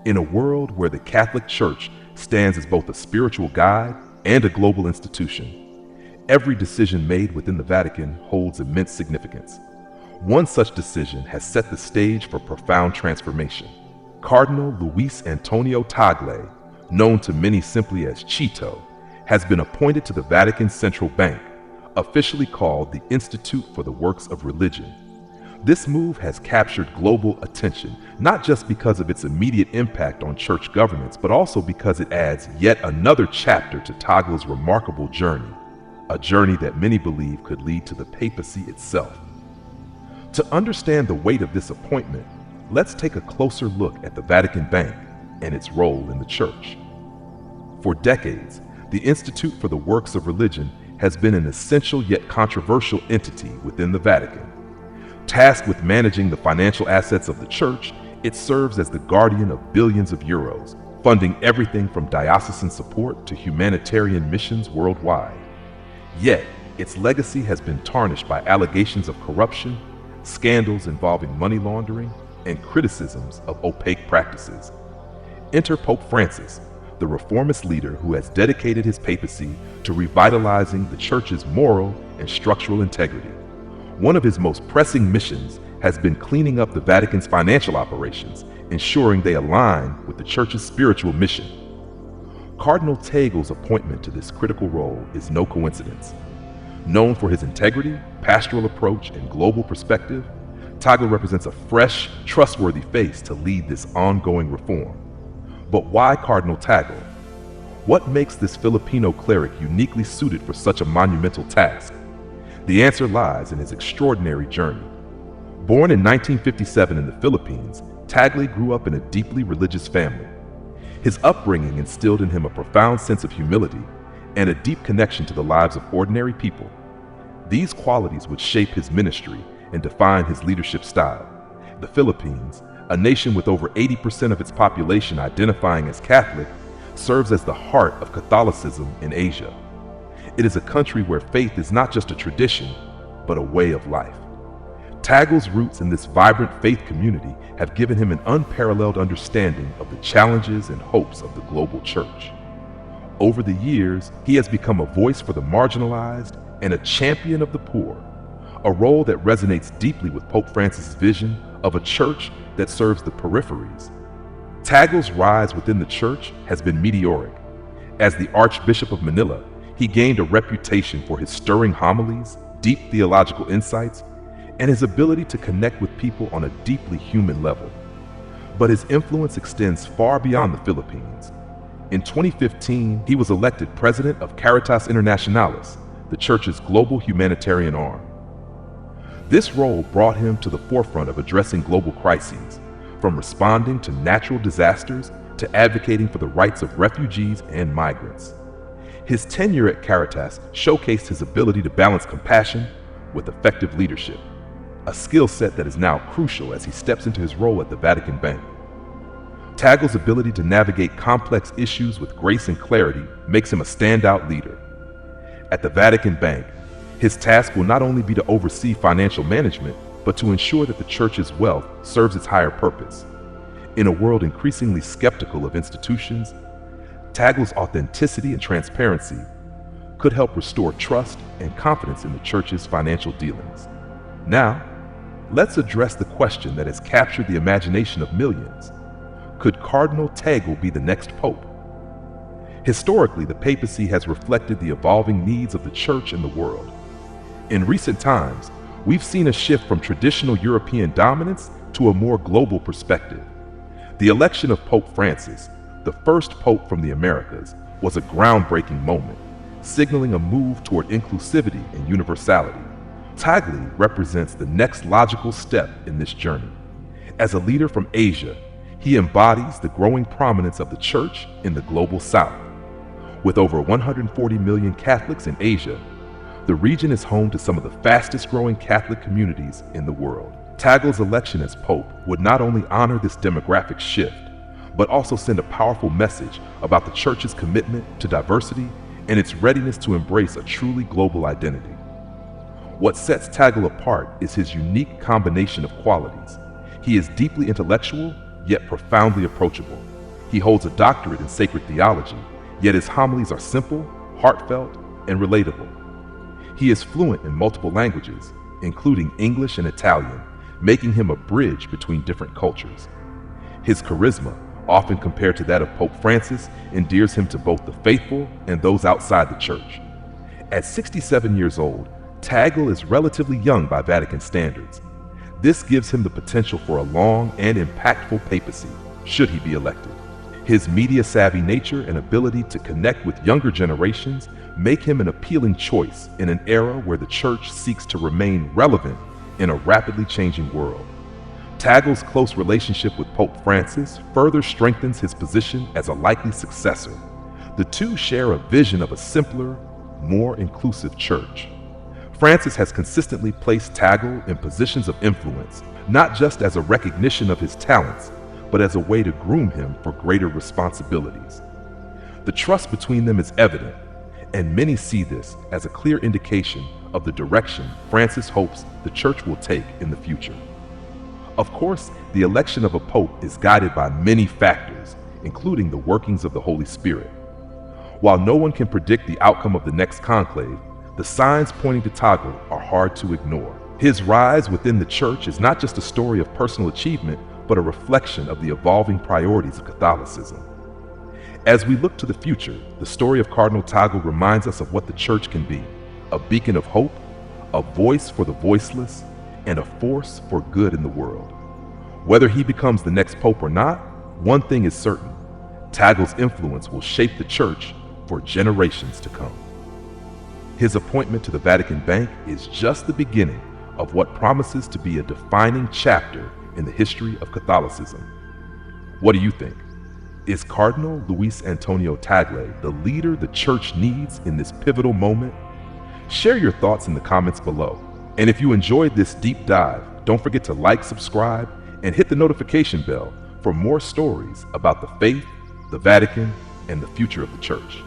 In a world where the Catholic Church stands as both a spiritual guide and a global institution, every decision made within the Vatican holds immense significance. One such decision has set the stage for profound transformation. Cardinal Luis Antonio Tagle, known to many simply as Chito, has been appointed to the Vatican's central bank, officially called the Institute for the Works of Religion. This move has captured global attention, not just because of its immediate impact on church governance, but also because it adds yet another chapter to Tagle's remarkable journey, a journey that many believe could lead to the papacy itself. To understand the weight of this appointment, let's take a closer look at the Vatican Bank and its role in the Church. For decades, the Institute for the Works of Religion has been an essential yet controversial entity within the Vatican. Tasked with managing the financial assets of the Church, it serves as the guardian of billions of euros, funding everything from diocesan support to humanitarian missions worldwide. Yet, its legacy has been tarnished by allegations of corruption, scandals involving money laundering, and criticisms of opaque practices. Enter Pope Francis, the reformist leader who has dedicated his papacy to revitalizing the Church's moral and structural integrity. One of his most pressing missions has been cleaning up the Vatican's financial operations, ensuring they align with the Church's spiritual mission. Cardinal Tagle's appointment to this critical role is no coincidence. Known for his integrity, pastoral approach, and global perspective, Tagle represents a fresh, trustworthy face to lead this ongoing reform. But why Cardinal Tagle? What makes this Filipino cleric uniquely suited for such a monumental task? The answer lies in his extraordinary journey. Born in 1957 in the Philippines, Tagle grew up in a deeply religious family. His upbringing instilled in him a profound sense of humility and a deep connection to the lives of ordinary people. These qualities would shape his ministry and define his leadership style. The Philippines, a nation with over 80% of its population identifying as Catholic, serves as the heart of Catholicism in Asia. It is a country where faith is not just a tradition, but a way of life. Tagle's roots in this vibrant faith community have given him an unparalleled understanding of the challenges and hopes of the global Church. Over the years, he has become a voice for the marginalized and a champion of the poor, a role that resonates deeply with Pope Francis' vision of a church that serves the peripheries. Tagle's rise within the Church has been meteoric. As the Archbishop of Manila, he gained a reputation for his stirring homilies, deep theological insights, and his ability to connect with people on a deeply human level. But his influence extends far beyond the Philippines. In 2015, he was elected president of Caritas Internationalis, the Church's global humanitarian arm. This role brought him to the forefront of addressing global crises, from responding to natural disasters to advocating for the rights of refugees and migrants. His tenure at Caritas showcased his ability to balance compassion with effective leadership, a skill set that is now crucial as he steps into his role at the Vatican Bank. Tagle's ability to navigate complex issues with grace and clarity makes him a standout leader. At the Vatican Bank, his task will not only be to oversee financial management, but to ensure that the Church's wealth serves its higher purpose. In a world increasingly skeptical of institutions, Tagle's authenticity and transparency could help restore trust and confidence in the Church's financial dealings. Now, let's address the question that has captured the imagination of millions. Could Cardinal Tagle be the next pope? Historically, the papacy has reflected the evolving needs of the Church and the world. In recent times, we've seen a shift from traditional European dominance to a more global perspective. The election of Pope Francis, the first pope from the Americas, was a groundbreaking moment, signaling a move toward inclusivity and universality. Tagle represents the next logical step in this journey. As a leader from Asia, he embodies the growing prominence of the Church in the global South. With over 140 million Catholics in Asia, the region is home to some of the fastest growing Catholic communities in the world. Tagle's election as Pope would not only honor this demographic shift, but also send a powerful message about the Church's commitment to diversity and its readiness to embrace a truly global identity. What sets Tagle apart is his unique combination of qualities. He is deeply intellectual, yet profoundly approachable. He holds a doctorate in sacred theology, yet his homilies are simple, heartfelt, and relatable. He is fluent in multiple languages, including English and Italian, making him a bridge between different cultures. His charisma, often compared to that of Pope Francis, endears him to both the faithful and those outside the church. At 67 years old, Tagle is relatively young by Vatican standards. This gives him the potential for a long and impactful papacy, should he be elected. His media-savvy nature and ability to connect with younger generations make him an appealing choice in an era where the church seeks to remain relevant in a rapidly changing world. Tagle's close relationship with Pope Francis further strengthens his position as a likely successor. The two share a vision of a simpler, more inclusive church. Francis has consistently placed Tagle in positions of influence, not just as a recognition of his talents, but as a way to groom him for greater responsibilities. The trust between them is evident, and many see this as a clear indication of the direction Francis hopes the church will take in the future. Of course, the election of a pope is guided by many factors, including the workings of the Holy Spirit. While no one can predict the outcome of the next conclave, the signs pointing to Tagle are hard to ignore. His rise within the church is not just a story of personal achievement, but a reflection of the evolving priorities of Catholicism. As we look to the future, the story of Cardinal Tagle reminds us of what the church can be: a beacon of hope, a voice for the voiceless, and a force for good in the world. Whether he becomes the next pope or not, one thing is certain: Tagle's influence will shape the church for generations to come. His appointment to the Vatican Bank is just the beginning of what promises to be a defining chapter in the history of Catholicism. What do you think? Is Cardinal Luis Antonio Tagle the leader the church needs in this pivotal moment? Share your thoughts in the comments below. And if you enjoyed this deep dive, don't forget to like, subscribe, and hit the notification bell for more stories about the faith, the Vatican, and the future of the church.